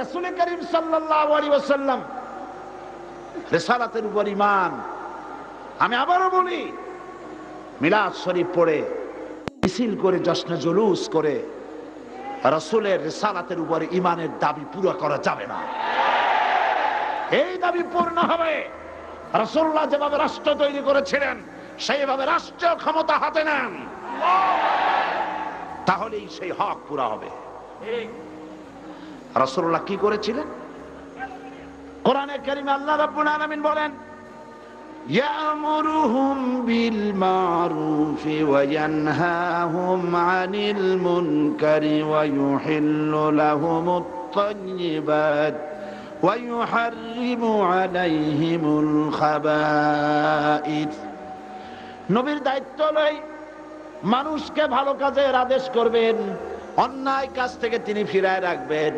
রাসূল করিম সাল্লাল্লাহু আলাইহি ওয়াসাল্লাম রিসালাতের উপর ঈমান। আমি আবারও বলি, মিলাদ শরীফ পড়ে মিছিল করে জশ্নে জুলুস করে রাসূলের রিসালাতের উপর ঈমানের দাবি পুরো করা যাবে না। এই দাবি পূর্ণ হবে রাসূলুল্লাহ যেভাবে রাষ্ট্র তৈরি করেছিলেন সেইভাবে রাষ্ট্রীয় ক্ষমতা হাতে নেন, তাহলেই সেই হক পুরা হবে। রাসূলুল্লাহ কি করেছিলেন? কোরআনে কারিমে আল্লাহ রাব্বুল আলামিন বলেন, ইয়ামুরুহুম বিল মারুফি ওয়া ইয়ানহাহুম আনিল মুনকারি ওয়া ইউহিল্লু লাহুমুত তাইয়্যিবাত ওয়া ইউহাররিমু আলাইহিমুল খাবাইথ। নবীর দায়িত্ব লই মানুষকে ভালো কাজের আদেশ করবেন, অন্যায় কাজ থেকে তিনি ফিরায় রাখবেন।